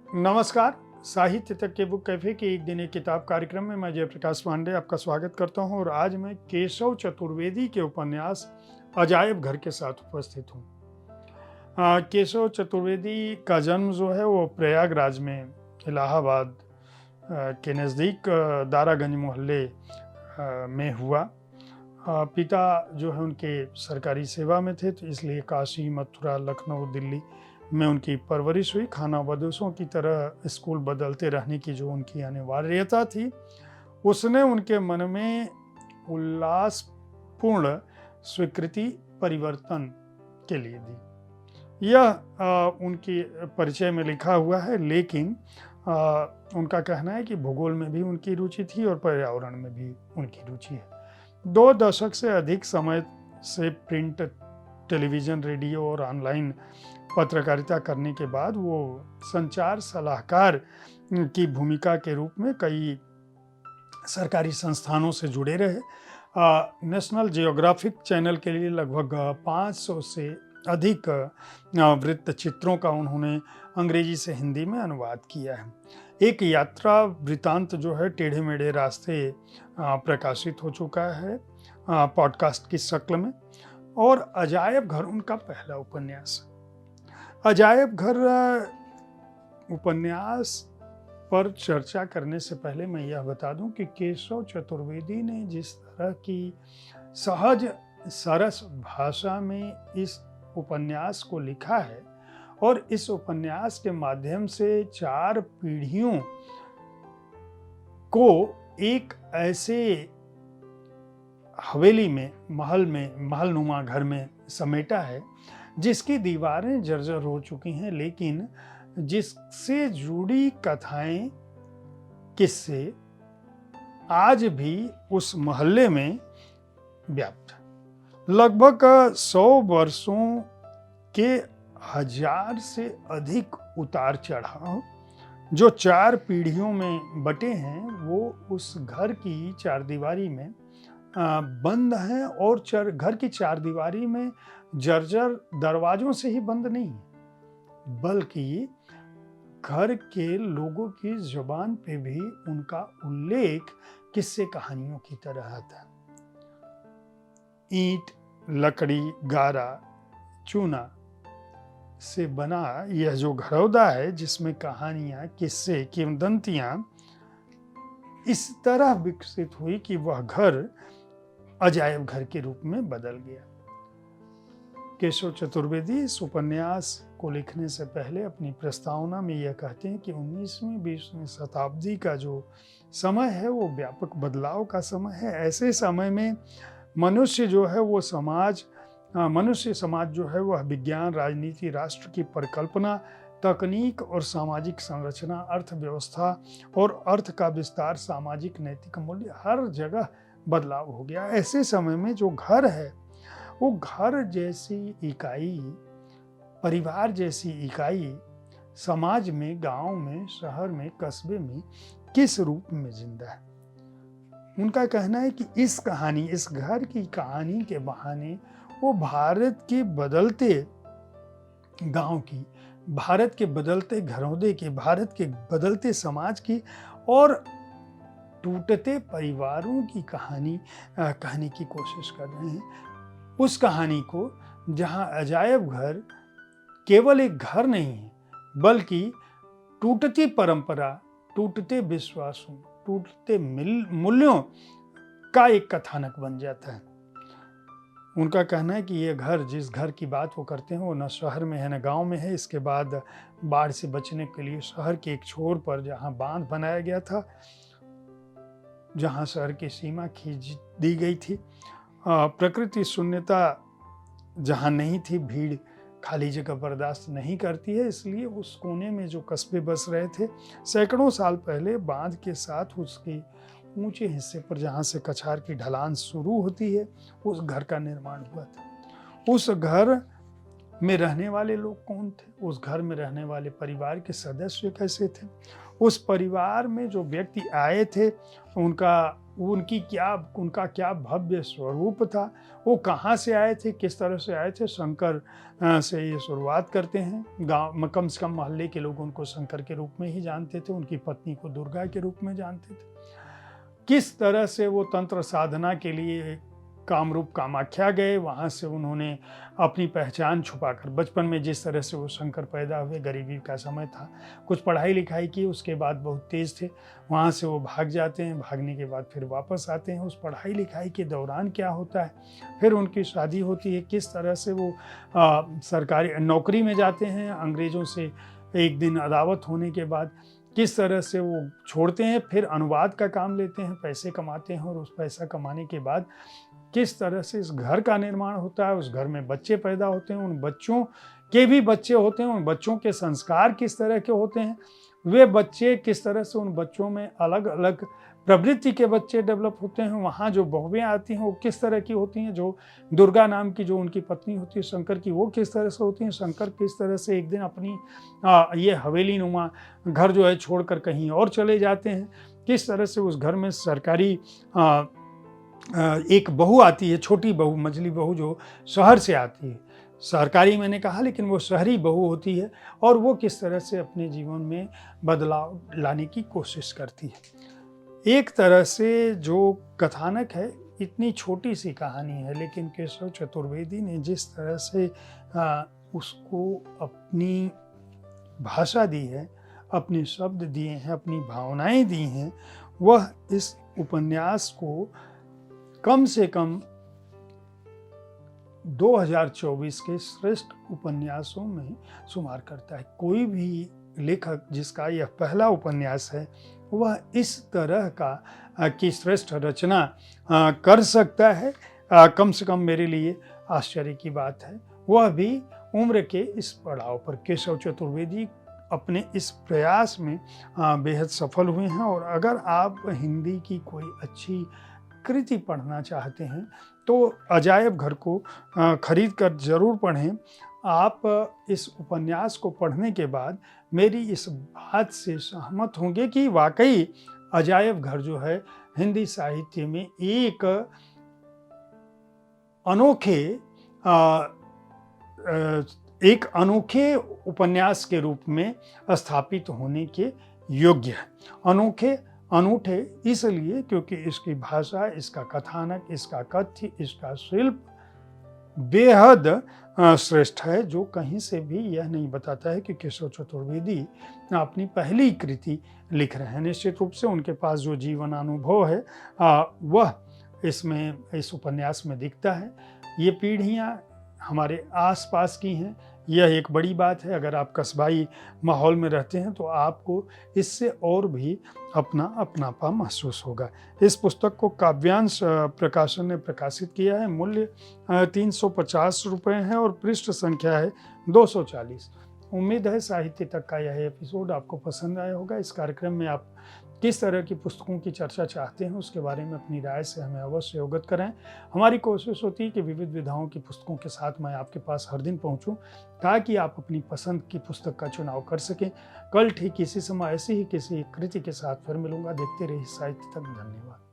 नमस्कार। साहित्य तक के बुक कैफे के एक दिन एक किताब कार्यक्रम में मैं जयप्रकाश पांडे आपका स्वागत करता हूं और आज मैं केशव चतुर्वेदी के उपन्यास अजायब घर के साथ उपस्थित हूं। केशव चतुर्वेदी का जन्म जो है वो प्रयागराज में इलाहाबाद के नज़दीक दारागंज मोहल्ले में हुआ। पिता जो है उनके सरकारी सेवा में थे, तो इसलिए काशी, मथुरा, लखनऊ, दिल्ली में उनकी परवरिश हुई। खाना बदोशों की तरह स्कूल बदलते रहने की जो उनकी अनिवार्यता थी, उसने उनके मन में उल्लासपूर्ण स्वीकृति परिवर्तन के लिए दी। यह उनकी परिचय में लिखा हुआ है, लेकिन उनका कहना है कि भूगोल में भी उनकी रुचि थी और पर्यावरण में भी उनकी रुचि है। 2 दशक से अधिक समय से प्रिंट, टेलीविज़न, रेडियो और ऑनलाइन पत्रकारिता करने के बाद वो संचार सलाहकार की भूमिका के रूप में कई सरकारी संस्थानों से जुड़े रहे। नेशनल जियोग्राफिक चैनल के लिए लगभग 500 से अधिक वृत्तचित्रों का उन्होंने अंग्रेजी से हिंदी में अनुवाद किया है। एक यात्रा वृतांत जो है टेढ़े मेढ़े रास्ते प्रकाशित हो चुका है पॉडकास्ट की शक्ल में, और अजायब घर उनका पहला उपन्यास। अजायब घर उपन्यास पर चर्चा करने से पहले मैं यह बता दूं कि केशव चतुर्वेदी ने जिस तरह की सहज सरस भाषा में इस उपन्यास को लिखा है और इस उपन्यास के माध्यम से 4 पीढ़ियों को एक ऐसे हवेली में, महलनुमा घर में समेटा है जिसकी दीवारें जर्जर हो चुकी हैं, लेकिन जिससे जुड़ी कथाएं, किस्से आज भी उस मोहल्ले में व्याप्त हैं। लगभग 100 वर्षों के 1000 से अधिक उतार चढ़ाव जो 4 पीढ़ियों में बटे हैं, वो उस घर की चारदीवारी में बंद हैं, और घर की चारदीवारी में जर्जर दरवाजों से ही बंद नहीं है, बल्कि घर के लोगों की जुबान पे भी उनका उल्लेख किस्से कहानियों की तरह आता है। ईंट, लकड़ी, गारा, चूना से बना यह जो घरौदा है, जिसमें कहानियां, किस्से, किंवदंतियां इस तरह विकसित हुई कि वह घर अजायब घर के रूप में बदल गया। केशव चतुर्वेदी इस उपन्यास को लिखने से पहले अपनी प्रस्तावना में यह कहते हैं कि 19वीं 20वीं शताब्दी का जो समय है वो व्यापक बदलाव का समय है। ऐसे समय में मनुष्य समाज जो है वह विज्ञान, राजनीति, राष्ट्र की परिकल्पना, तकनीक और सामाजिक संरचना, अर्थव्यवस्था और अर्थ का विस्तार, सामाजिक नैतिक मूल्य, हर जगह बदलाव हो गया। ऐसे समय में जो घर है वो घर जैसी इकाई, परिवार जैसी इकाई समाज में, गांव में, शहर में, कस्बे में किस रूप में जिंदा है। उनका कहना है कि इस घर की कहानी के बहाने वो भारत के बदलते गांव की, भारत के बदलते घरौंदे की, भारत के बदलते समाज की और टूटते परिवारों की कहानी कहने की कोशिश कर रहे हैं। उस कहानी को जहां अजायब घर केवल एक घर नहीं है, बल्कि टूटती परंपरा, टूटते विश्वासों, टूटते मूल्यों का एक कथानक बन जाता है। उनका कहना है कि ये घर, जिस घर की बात वो करते हैं, वो न शहर में है न गांव में है। इसके बाद बाढ़ से बचने के लिए शहर के एक छोर पर जहां बांध बनाया गया था, जहां शहर की सीमा खींच दी गई थी, प्रकृति शून्यता जहां नहीं थी, भीड़ खाली जगह बर्दाश्त नहीं करती है, इसलिए उस कोने में जो कस्बे बस रहे थे, सैकड़ों साल पहले बांध के साथ उसके ऊंचे हिस्से पर जहां से कछार की ढलान शुरू होती है, उस घर का निर्माण हुआ था। उस घर में रहने वाले लोग कौन थे? उस घर में रहने वाले परिवार के सदस्य कैसे थे? उस परिवार में जो व्यक्ति आए थे, उनका उनका क्या भव्य स्वरूप था, वो कहाँ से आए थे, किस तरह से आए थे। शंकर से ये शुरुआत करते हैं। गाँव में कम से कम मोहल्ले के लोग उनको शंकर के रूप में ही जानते थे, उनकी पत्नी को दुर्गा के रूप में जानते थे। किस तरह से वो तंत्र साधना के लिए कामरूप कामाख्या गए, वहाँ से उन्होंने अपनी पहचान छुपाकर, बचपन में जिस तरह से वो शंकर पैदा हुए, गरीबी का समय था, कुछ पढ़ाई लिखाई की, उसके बाद बहुत तेज़ थे, वहाँ से वो भाग जाते हैं, भागने के बाद फिर वापस आते हैं। उस पढ़ाई लिखाई के दौरान क्या होता है, फिर उनकी शादी होती है, किस तरह से वो सरकारी नौकरी में जाते हैं, अंग्रेज़ों से एक दिन अदावत होने के बाद किस तरह से वो छोड़ते हैं, फिर अनुवाद का काम लेते हैं, पैसे कमाते हैं, और उस पैसा कमाने के बाद किस तरह से इस घर का निर्माण होता है, उस घर में बच्चे पैदा होते हैं, उन बच्चों के भी बच्चे होते हैं, उन बच्चों के संस्कार किस तरह के होते हैं, वे बच्चे किस तरह से, उन बच्चों में अलग अलग प्रवृत्ति के बच्चे डेवलप होते हैं। वहाँ जो बहुएं आती हैं वो किस तरह की होती हैं, जो दुर्गा नाम की जो उनकी पत्नी होती है शंकर की, वो किस तरह से होती हैं। शंकर किस तरह से एक दिन अपनी ये हवेली नुमा घर जो है छोड़कर कहीं और चले जाते हैं, किस तरह से उस घर में सरकारी एक बहू आती है, छोटी बहू, मझली बहू, जो शहर से आती है, सरकारी मैंने कहा लेकिन वो शहरी बहू होती है, और वो किस तरह से अपने जीवन में बदलाव लाने की कोशिश करती है। एक तरह से जो कथानक है, इतनी छोटी सी कहानी है, लेकिन केशव चतुर्वेदी ने जिस तरह से उसको अपनी भाषा दी है, अपने शब्द दिए हैं, अपनी भावनाएं दी हैं, वह इस उपन्यास को कम से कम 2024 के श्रेष्ठ उपन्यासों में शुमार करता है। कोई भी लेखक जिसका यह पहला उपन्यास है, वह इस तरह का की श्रेष्ठ रचना कर सकता है, कम से कम मेरे लिए आश्चर्य की बात है। वह भी उम्र के इस पड़ाव पर। केशव चतुर्वेदी अपने इस प्रयास में बेहद सफल हुए हैं, और अगर आप हिंदी की कोई अच्छी कृति पढ़ना चाहते हैं तो अजायब घर को खरीद कर ज़रूर पढ़ें। आप इस उपन्यास को पढ़ने के बाद मेरी इस बात से सहमत होंगे कि वाकई अजायब घर जो है हिंदी साहित्य में एक अनोखे उपन्यास के रूप में स्थापित होने के योग्य है। अनूठे इसलिए क्योंकि इसकी भाषा, इसका कथानक, इसका कथ्य, इसका शिल्प बेहद श्रेष्ठ है, जो कहीं से भी यह नहीं बताता है कि केशव चतुर्वेदी अपनी पहली कृति लिख रहे हैं। निश्चित रूप से उनके पास जो जीवन अनुभव है वह इस उपन्यास में दिखता है। ये पीढ़ियाँ हमारे आसपास की हैं, यह एक बड़ी बात है। अगर आप कस्बाई माहौल में रहते हैं तो आपको इससे और भी अपनापा महसूस होगा। इस पुस्तक को काव्यांश प्रकाशन ने प्रकाशित किया है। मूल्य 350 रुपये है और पृष्ठ संख्या है 240। उम्मीद है साहित्य तक का यह एपिसोड आपको पसंद आया होगा। इस कार्यक्रम में आप किस तरह की पुस्तकों की चर्चा चाहते हैं उसके बारे में अपनी राय से हमें अवश्य अवगत कराएं। हमारी कोशिश होती है कि विविध विधाओं की पुस्तकों के साथ मैं आपके पास हर दिन पहुंचूं, ताकि आप अपनी पसंद की पुस्तक का चुनाव कर सकें। कल ठीक इसी समय ऐसी ही किसी कृति के साथ फिर मिलूंगा। देखते रहिए साहित्य तक। धन्यवाद।